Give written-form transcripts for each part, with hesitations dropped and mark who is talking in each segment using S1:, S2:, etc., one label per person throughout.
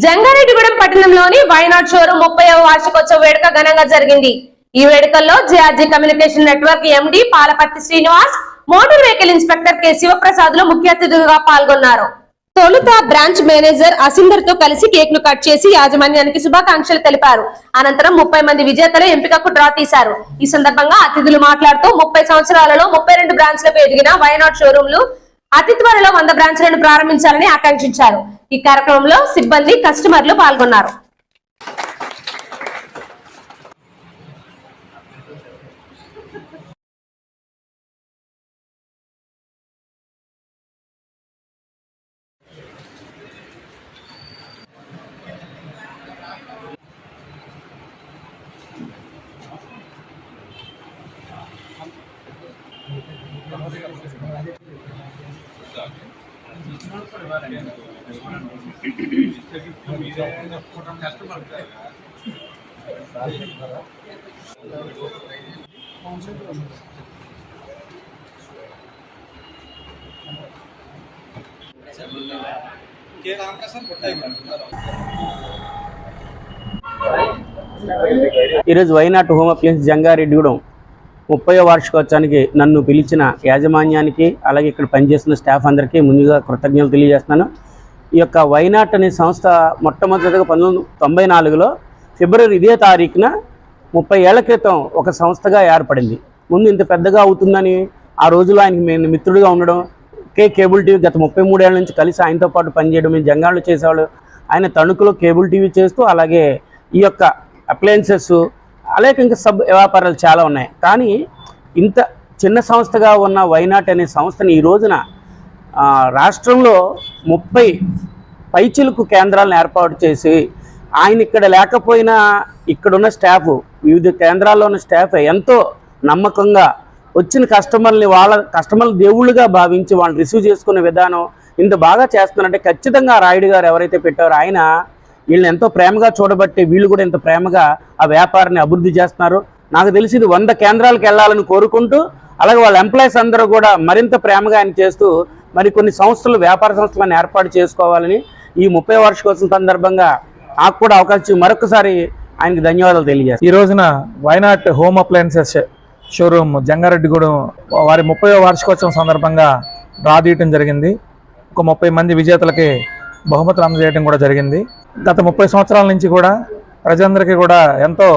S1: జంగారెడ్డిగూడెం పట్టణంలోని why not showroom 30వ వార్షికోత్సవ వేడుక ఘనంగా జరిగింది. ఈ వేడుకల్లో JRG communication network MD Palaparthi Srinivas, motor vehicle inspector K Sivaprasad ముఖ్య అతిథులుగా పాల్గొన్నారు. తొలుత బ్రాంచ్ మేనేజర్ అసిందర్ తో కలిసి కేక్ ను కట్ చేసి యాజమాన్యానికి శుభాకాంక్షలు తెలిపారు. అనంతరం 30 మంది విజేతల ఎంపికకు డ్రా తీశారు. ఈ సందర్భంగా అతిథులు మాట్లాడుతూ 30 సంవత్సరాలలో 32 బ్రాంచ్లకు ఎదిగిన వైనాట్ షోరూంలు అతి త్వరలో 100 బ్రాంచ్లను ప్రారంభించాలని ఆకాంక్షించారు. ఈ కార్యక్రమంలో సిబ్బంది, కస్టమర్లు పాల్గొన్నారు.
S2: ఈరోజు వైనాట్ హోమ్ అప్లయన్స్ జంగారెడ్డిగూడెం 30వ వార్షికోత్సవానికి నన్ను పిలిచిన యాజమాన్యానికి, అలాగే ఇక్కడ పనిచేస్తున్న స్టాఫ్ అందరికీ ముందుగా కృతజ్ఞతలు తెలియజేస్తున్నాను. ఈ యొక్క వైనాట్ అనే సంస్థ మొట్టమొదటిగా 1994లో ఫిబ్రవరి ఇదే తారీఖున 30 ఏళ్ల క్రితం ఒక సంస్థగా ఏర్పడింది. ముందు ఇంత పెద్దగా అవుతుందని ఆ రోజులో ఆయనకి నేను మిత్రుడిగా ఉండడం, కేబుల్ టీవీ గత 33 ఏళ్ల నుంచి కలిసి ఆయనతో పాటు పనిచేయడం, మేము జంగాళ్ళు చేసేవాళ్ళు. ఆయన తణుకులో కేబుల్ టీవీ చేస్తూ, అలాగే ఈ యొక్క అప్లయన్సెస్, అలాగే ఇంకా సబ్ వ్యాపారాలు చాలా ఉన్నాయి. కానీ ఇంత చిన్న సంస్థగా ఉన్న వైనాట్ అనే సంస్థని ఈ రోజున రాష్ట్రంలో 30 పైచిలుకు కేంద్రాలను ఏర్పాటు చేసి, ఆయన ఇక్కడ లేకపోయినా ఇక్కడున్న స్టాఫ్, వివిధ కేంద్రాల్లో ఉన్న స్టాఫ్ ఎంతో నమ్మకంగా వచ్చిన కస్టమర్లు దేవుళ్ళుగా భావించి వాళ్ళని రిసీవ్ చేసుకునే విధానం ఇంత బాగా చేస్తున్నారంటే ఖచ్చితంగా రాయుడు గారు ఎవరైతే పెట్టారో ఆయన వీళ్ళని ఎంతో ప్రేమగా చూడబట్టి వీళ్ళు కూడా ఇంత ప్రేమగా ఆ వ్యాపారాన్ని అభివృద్ధి చేస్తున్నారు. నాకు తెలిసి ఇది 100 కేంద్రాలకు వెళ్ళాలని కోరుకుంటూ, అలాగే వాళ్ళ ఎంప్లాయీస్ అందరూ కూడా మరింత ప్రేమగా ఆయన చేస్తూ మరి కొన్ని సంస్థలు, వ్యాపార సంస్థలను ఏర్పాటు చేసుకోవాలని ఈ 30వ వార్షికోత్సవం సందర్భంగా నాకు కూడా అవకాశం మరొకసారి ఆయనకి ధన్యవాదాలు తెలియజేస్తాను.
S3: ఈ రోజున why not home appliances showroom Jangareddygudem వారి 30వ వార్షికోత్సవం సందర్భంగా డ్రా తీయటం జరిగింది. ఒక 30 మంది విజేతలకి బహుమతులు అందజేయడం కూడా జరిగింది. గత 30 సంవత్సరాల నుంచి కూడా ప్రజలందరికీ కూడా ఎంతో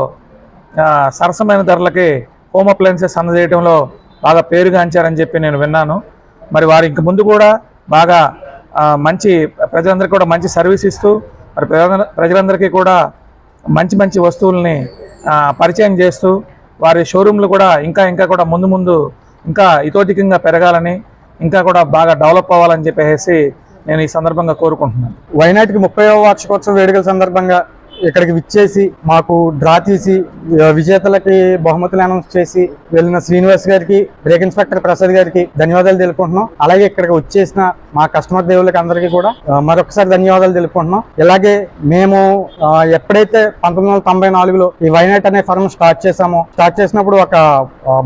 S3: సరసమైన ధరలకి హోమ్ అప్లయన్సెస్ అందజేయడంలో బాగా పేరుగాంచారని చెప్పి నేను విన్నాను. మరి వారు ఇంక ముందు కూడా బాగా మంచి ప్రజలందరికీ కూడా మంచి సర్వీస్ ఇస్తూ, మరి ప్రజలందరికీ కూడా మంచి వస్తువుల్ని పరిచయం చేస్తూ, వారి షోరూంలు కూడా ఇంకా కూడా ముందు ఇంకా ఇతోధికంగా పెరగాలని, ఇంకా కూడా బాగా డెవలప్ అవ్వాలని చెప్పేసి నేను ఈ సందర్భంగా కోరుకుంటున్నాను.
S4: వైనాట్కి 30వ వార్షికోత్సవ వేడుకల సందర్భంగా ఇక్కడికి విచ్చేసి మాకు డ్రా తీసి విజేతలకి బహుమతులు అనౌన్స్ చేసి వెళ్ళిన శ్రీనివాస్ గారికి, బ్రేక్ ఇన్స్పెక్టర్ ప్రసాద్ గారికి ధన్యవాదాలు తెలుపుకుంటున్నాం. అలాగే ఇక్కడికి వచ్చేసిన మా కస్టమర్ దేవుళ్ళకి అందరికీ కూడా మరొకసారి ధన్యవాదాలు తెలుపుకుంటున్నాం. ఇలాగే మేము ఎప్పుడైతే 1994లో ఈ వైనాట్ అనే ఫర్మ్ స్టార్ట్ చేసినప్పుడు ఒక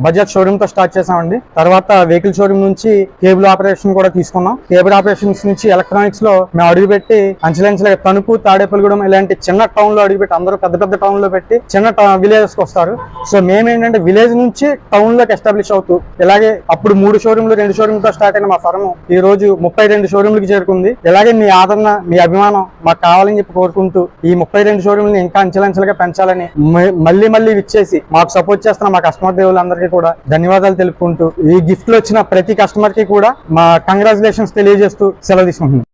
S4: బజాజ్ షోరూమ్ తో స్టార్ట్ చేసామండి. తర్వాత వెహికల్ షోరూమ్ నుంచి కేబుల్ ఆపరేషన్ కూడా తీసుకున్నాం. కేబుల్ ఆపరేషన్స్ నుంచి ఎలక్ట్రానిక్స్ లో మేము అడుగుపెట్టి అంచెలంచెలుగా తణుకు, తాడేపల్లిగూడెం ఇలాంటి చిన్న టౌన్ లో అడుగుపెట్టి, అందరూ పెద్ద టౌన్ లో పెట్టి చిన్న విలేజెస్ కి వస్తారు. సో మేమేంటంటే విలేజ్ నుంచి టౌన్ లోకి ఎస్టాబ్లిష్ అవుతూ, ఇలాగే అప్పుడు 3 షోరూమ్లు 2 షోరూమ్లతో స్టార్ట్ అయిన మా ఫర్మ్ ఈ రోజు 32 షోరూమ్లకి చేరుకుంది. ఇలాగే మీ ఆదరణ, మీ అభిమానం మాకు కావాలని చెప్పి కోరుకుంటూ ఈ 32 షోరూమ్లని ఇంకా అంచెలంచెలుగా పెంచాలని మళ్ళీ విచ్చేసి మాకు సపోర్ట్ చేస్తున్న మా కస్టమర్ దేవుళ్ళందరికీ కూడా ధన్యవాదాలు తెలుపుకుంటూ, ఈ గిఫ్ట్లు వచ్చిన ప్రతి కస్టమర్ కి కూడా మా కంగ్రాచులేషన్స్ తెలియజేస్తూ సెలవు తీసుకుంటున్నాం.